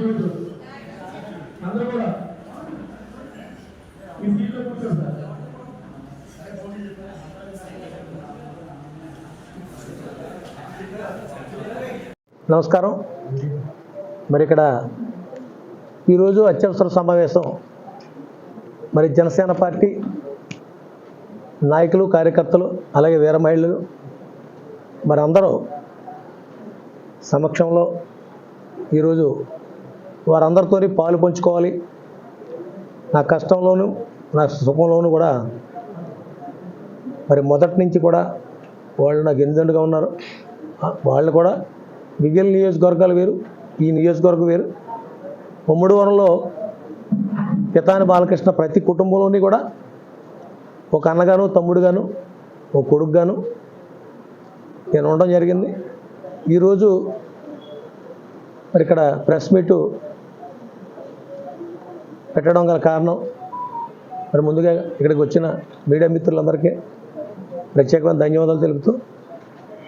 అందరూ కూడా ఈ సీట్లో కూర్చోండి సార్. నమస్కారం. మరి ఇక్కడ ఈరోజు అత్యవసర సమావేశం మరి జనసేన పార్టీ నాయకులు, కార్యకర్తలు, అలాగే వీర మహిళలు మరి అందరూ సమక్షంలో ఈరోజు వారందరితో పాలు పంచుకోవాలి. నా కష్టంలోనూ నా సుఖంలోనూ కూడా మరి మొదటి నుంచి కూడా వాళ్ళు నాకు ఎన్నిదండుగా ఉన్నారు. వాళ్ళు కూడా మిగిలిన నియోజకవర్గాలు వేరు, ఈ నియోజకవర్గం వేరు. ముమ్మడివరంలో పితాని బాలకృష్ణ ప్రతి కుటుంబంలోని కూడా ఒక అన్నగాను, తమ్ముడుగాను, ఒక కొడుకుగాను నేను ఉండడం జరిగింది. ఈరోజు మరి ఇక్కడ ప్రెస్ మీటు పెట్టడం గల కారణం మరి ముందుగా ఇక్కడికి వచ్చిన మీడియా మిత్రులందరికీ ప్రత్యేకమైన ధన్యవాదాలు తెలుపుతూ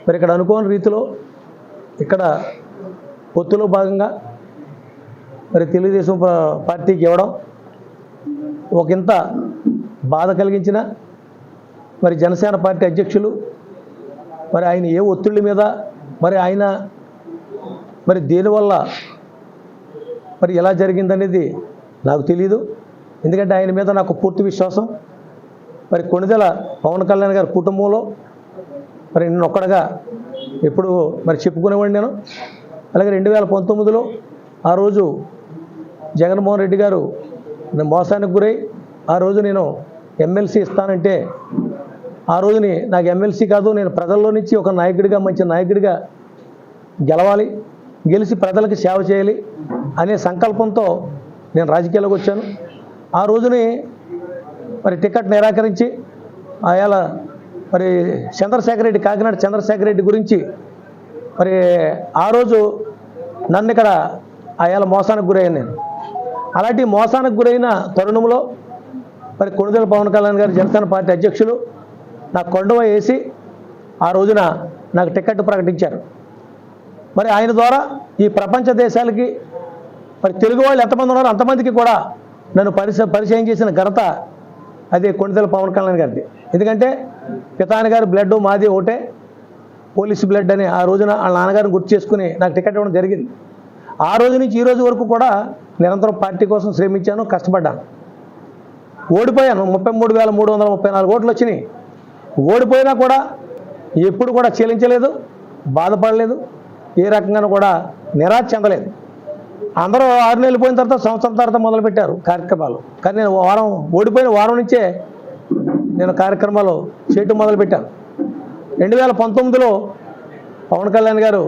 మరి ఇక్కడ అనుకోని రీతిలో ఇక్కడ పొత్తులో భాగంగా మరి తెలుగుదేశం పార్టీకి ఇవ్వడం ఒకంత బాధ కలిగించిన మరి జనసేన పార్టీ అధ్యక్షులు మరి ఆయన ఏ ఒత్తిళ్ళ మీద మరి ఆయన మరి దేనివల్ల మరి ఎలా జరిగిందనేది నాకు తెలియదు. ఎందుకంటే ఆయన మీద నాకు పూర్తి విశ్వాసం. మరి కొణిదెల పవన్ కళ్యాణ్ గారి కుటుంబంలో మరి నేను ఒక్కడగా ఎప్పుడు మరి చెప్పుకునేవాడిని నేను. అలాగే 2019లో ఆ రోజు జగన్మోహన్ రెడ్డి గారు మోసానికి గురై ఆ రోజు నేను ఎమ్మెల్సీ ఇస్తానంటే ఆ రోజుని నాకు ఎమ్మెల్సీ కాదు, నేను ప్రజల్లో నుంచి ఒక నాయకుడిగా, మంచి నాయకుడిగా గెలవాలి, గెలిచి ప్రజలకు సేవ చేయాలి అనే సంకల్పంతో నేను రాజకీయాల్లోకి వచ్చాను. ఆ రోజుని మరి టికెట్ నిరాకరించి ఆయాల మరి చంద్రశేఖర్ రెడ్డి, కాకినాడ చంద్రశేఖర్ రెడ్డి గురించి మరి ఆ రోజు నన్ను ఇక్కడ ఆయాల మోసానికి గురయ్యాను నేను. అలాంటి మోసానికి గురైన తరుణంలో మరి కొణిదెల పవన్ కళ్యాణ్ గారు జనసేన పార్టీ అధ్యక్షులు నాకు కొండవ వేసి ఆ రోజున నాకు టికెట్ ప్రకటించారు. మరి ఆయన ద్వారా ఈ ప్రపంచ దేశాలకి మరి తెలుగు వాళ్ళు ఎంతమంది ఉన్నారో అంతమందికి కూడా నన్ను పరిచయం చేసిన ఘనత అది కొణిదెల పవన్ కళ్యాణ్ గారిది. ఎందుకంటే పితాని గారి బ్లడ్ మాది ఒకటే, పోలీసు బ్లడ్ అని ఆ రోజున వాళ్ళ నాన్నగారిని గుర్తు చేసుకుని నాకు టికెట్ ఇవ్వడం జరిగింది. ఆ రోజు నుంచి ఈ రోజు వరకు కూడా నిరంతరం పార్టీ కోసం శ్రమించాను, కష్టపడ్డాను. ఓడిపోయాను. 33,334 ఓట్లు వచ్చినాయి. ఓడిపోయినా కూడా ఎప్పుడు కూడా చెల్లించలేదు, బాధపడలేదు, ఏ రకంగానూ కూడా నిరాశ చెందలేదు. అందరూ 6 నెలలు పోయిన తర్వాత, సంవత్సరం తర్వాత మొదలుపెట్టారు కార్యక్రమాలు. కానీ నేను ఓడిపోయిన వారం నుంచే నేను కార్యక్రమాలు చేయటం మొదలుపెట్టాను. 2019లో పవన్ కళ్యాణ్ గారు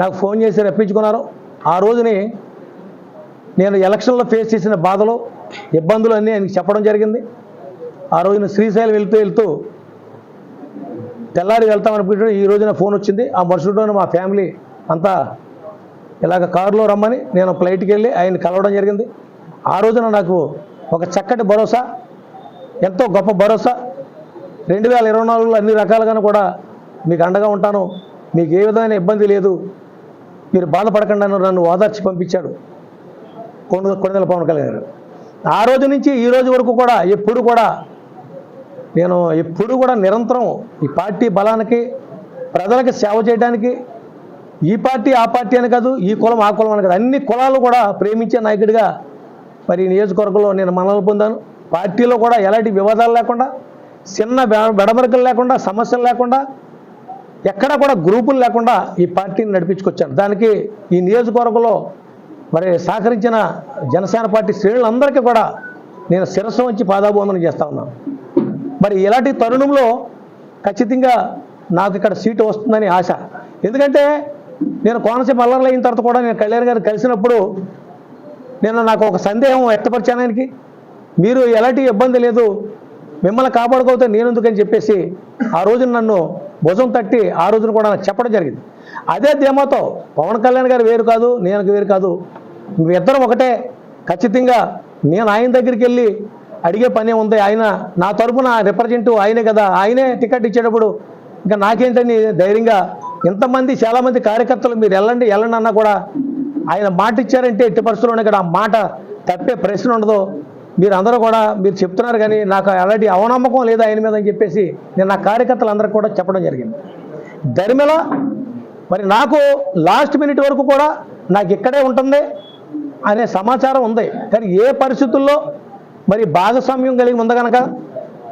నాకు ఫోన్ చేసి రప్పించుకున్నారు. ఆ రోజుని నేను ఎలక్షన్లో ఫేస్ చేసిన బాధలు, ఇబ్బందులు అన్నీ ఆయనకి చెప్పడం జరిగింది. ఆ రోజున శ్రీశైలం వెళ్తూ తెల్లారి వెళ్తామనుకుంటున్నాను. ఈ రోజున ఫోన్ వచ్చింది. ఆ మరుసటి రోజున మా ఫ్యామిలీ అంతా ఇలాగ కారులో రమ్మని నేను ఫ్లైట్కి వెళ్ళి ఆయన్ని కలవడం జరిగింది. ఆ రోజున నాకు ఒక చక్కటి భరోసా, ఎంతో గొప్ప భరోసా. 2024లో అన్ని రకాలుగాను కూడా మీకు అండగా ఉంటాను, మీకు ఏ విధమైన ఇబ్బంది లేదు, మీరు బాధపడకుండా నన్ను ఓదార్చి పంపించాడు కొణిదెల పవన్ కళ్యాణ్ గారు. ఆ రోజు నుంచి ఈ రోజు వరకు కూడా ఎప్పుడు కూడా నిరంతరం ఈ పార్టీ బలానికి, ప్రజలకి సేవ చేయడానికి, ఈ పార్టీ ఆ పార్టీ అని కాదు, ఈ కులం ఆ కులం అని కాదు, అన్ని కులాలు కూడా ప్రేమించే నాయకుడిగా మరి నియోజకవర్గంలో నేను మన్ననలు పొందాను. పార్టీలో కూడా ఎలాంటి వివాదాలు లేకుండా, చిన్న బెడమరికలు లేకుండా, సమస్యలు లేకుండా, ఎక్కడా కూడా గ్రూపులు లేకుండా ఈ పార్టీని నడిపించుకొచ్చాను. దానికి ఈ నియోజకవర్గంలో మరి సహకరించిన జనసేన పార్టీ శ్రేణులందరికీ కూడా నేను శిరస్సు వంచి పాదాభివందనం చేస్తా ఉన్నాను. మరి ఇలాంటి తరుణంలో ఖచ్చితంగా నాకు ఇక్కడ సీటు వస్తుందని ఆశ. ఎందుకంటే నేను కోనసీమ అల్లర్లు అయిన తర్వాత కూడా నేను కళ్యాణ్ గారిని కలిసినప్పుడు నాకు ఒక సందేహం వ్యక్తపరిచాను ఆయనకి. మీరు ఎలాంటి ఇబ్బంది లేదు, మిమ్మల్ని కాపాడుకోతే నేను ఎందుకని చెప్పేసి ఆ రోజున నన్ను భుజం తట్టి ఆ రోజున కూడా నాకు చెప్పడం జరిగింది. అదే ధీమాతో పవన్ కళ్యాణ్ గారు వేరు కాదు, నేను వేరు కాదు, మీ ఇద్దరం ఒకటే, ఖచ్చితంగా నేను ఆయన దగ్గరికి వెళ్ళి అడిగే పనే ఉంది. ఆయన నా తరపున రిప్రజెంటివ్ ఆయనే కదా, ఆయనే టికెట్ ఇచ్చేటప్పుడు ఇంకా నాకేంటని ధైర్యంగా ఇంతమంది చాలామంది కార్యకర్తలు మీరు వెళ్ళండి అన్నా కూడా ఆయన మాట ఇచ్చారంటే ఎట్టి పరిస్థితుల్లోనే ఇక్కడ ఆ మాట తప్పే ప్రశ్న ఉండదు. మీరు అందరూ కూడా మీరు చెప్తున్నారు కానీ నాకు అలాంటి అవనమ్మకం లేదు ఆయన మీద అని చెప్పేసి నేను నా కార్యకర్తలందరికీ కూడా చెప్పడం జరిగింది. దరిమిల మరి నాకు లాస్ట్ మినిట్ వరకు కూడా నాకు ఇక్కడే ఉంటుంది అనే సమాచారం ఉంది. కానీ ఏ పరిస్థితుల్లో మరి భాగస్వామ్యం కలిగి ఉంది కనుక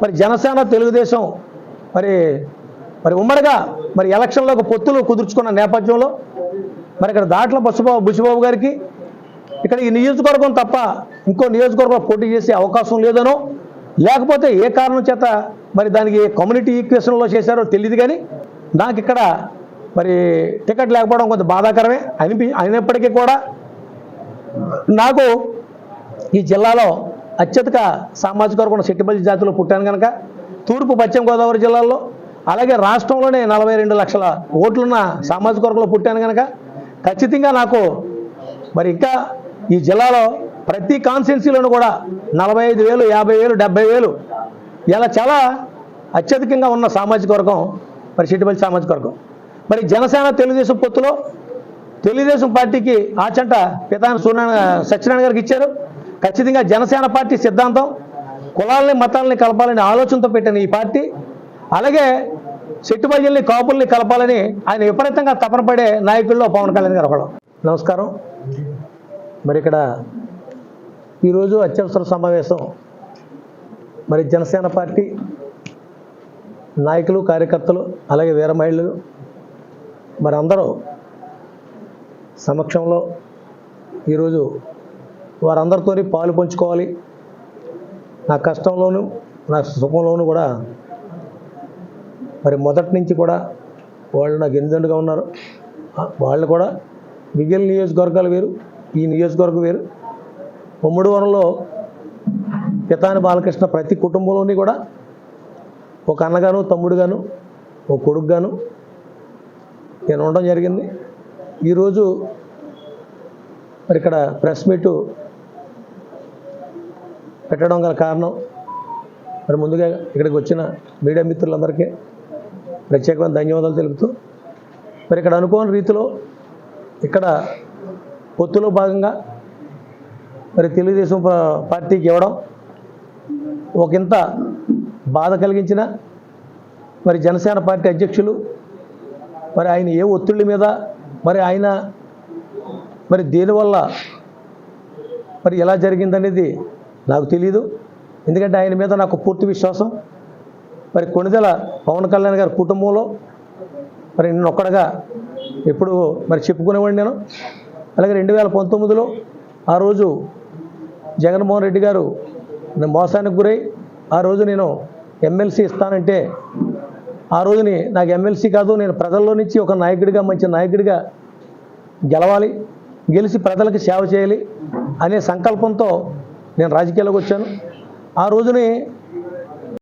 మరి జనసేన తెలుగుదేశం మరి ఉమ్మడిగా మరి ఎలక్షన్లోకి పొత్తులు కుదుర్చుకున్న నేపథ్యంలో మరి ఇక్కడ దాంట్లో బుచ్చిబాబు గారికి ఇక్కడ ఈ నియోజకవర్గం తప్ప ఇంకో నియోజకవర్గం పోటీ చేసే అవకాశం లేదనో లేకపోతే ఏ కారణం చేత మరి దానికి కమ్యూనిటీ ఈక్వేషన్లో చేశారో తెలియదు. కానీ నాకు ఇక్కడ మరి టికెట్ లేకపోవడం కొంచెం బాధాకరమే అయినప్పటికీ కూడా నాకు ఈ జిల్లాలో అత్యధిక సామాజిక వర్గం సెట్టిబల్లి జాతిలో పుట్టాను కనుక తూర్పు పశ్చిమ గోదావరి జిల్లాల్లో అలాగే రాష్ట్రంలోనే 42 లక్షల ఓట్లున్న సామాజిక వర్గంలో పుట్టాను కనుక ఖచ్చితంగా నాకు మరి ఇంకా ఈ జిల్లాలో ప్రతి కాన్స్టిట్యున్సీలోనూ కూడా 45,000, 50,000, 70,000 ఇలా చాలా అత్యధికంగా ఉన్న సామాజిక వర్గం మరి సెట్టిబల్లి సామాజిక వర్గం. మరి జనసేన తెలుగుదేశం పొత్తులో తెలుగుదేశం పార్టీకి ఆచంట పితాని సత్యనారాయణ గారికి ఇచ్చారు. ఖచ్చితంగా జనసేన పార్టీ సిద్ధాంతం కులాలని మతాలని కలపాలని ఆలోచనతో పెట్టిన ఈ పార్టీ అలాగే సెట్టుబల్లిని కాపుల్ని కలపాలని ఆయన విపరీతంగా తపన పడే నాయకుల్లో పవన్ కళ్యాణ్ గారు ఒకడు. నమస్కారం. మరి ఇక్కడ ఈరోజు అత్యవసర సమావేశం మరి జనసేన పార్టీ నాయకులు కార్యకర్తలు అలాగే వీర మహిళలు మరి అందరూ సమక్షంలో ఈరోజు వారందరితో పాలు పంచుకోవాలి. నా కష్టంలోనూ నా సుఖంలోనూ కూడా మరి మొదటి నుంచి కూడా వాళ్ళు నాకు ఎన్నిదండుగా ఉన్నారు. వాళ్ళు కూడా మిగిలిన నియోజకవర్గాలు వేరు, ఈ నియోజకవర్గం వేరు. ఉమ్మడి వరంలో పితాని బాలకృష్ణ ప్రతి కుటుంబంలోని కూడా ఒక అన్నగాను తమ్ముడుగాను ఒక కొడుకుగాను నేను ఉండడం జరిగింది. ఈరోజు మరి ఇక్కడ ప్రెస్ మీటు పెట్టడం గల కారణం మరి ముందుగా ఇక్కడికి వచ్చిన మీడియా మిత్రులందరికీ ప్రత్యేకమైన ధన్యవాదాలు తెలుపుతూ మరి ఇక్కడ అనుకోని రీతిలో ఇక్కడ పొత్తులో భాగంగా మరి తెలుగుదేశం పార్టీకి ఇవ్వడం ఒకంత బాధ కలిగించిన మరి జనసేన పార్టీ అధ్యక్షులు మరి ఆయన ఏ ఒత్తిళ్ళ మీద మరి ఆయన మరి దేనివల్ల మరి ఎలా జరిగిందనేది నాకు తెలియదు. ఎందుకంటే ఆయన మీద నాకు పూర్తి విశ్వాసం. మరి కొణిదెల పవన్ కళ్యాణ్ గారి కుటుంబంలో మరి నేను ఒక్కడగా ఎప్పుడు మరి చెప్పుకునేవాడిని నేను. అలాగే 2019లో ఆ రోజు జగన్మోహన్ రెడ్డి గారు మోసానికి గురై ఆ రోజు నేను ఎమ్మెల్సీ ఇస్తానంటే ఆ రోజుని నాకు ఎమ్మెల్సీ కాదు, నేను ప్రజల్లో నుంచి ఒక నాయకుడిగా మంచి నాయకుడిగా గెలవాలి, గెలిచి ప్రజలకు సేవ చేయాలి అనే సంకల్పంతో నేను రాజకీయాల్లోకి వచ్చాను. ఆ రోజుని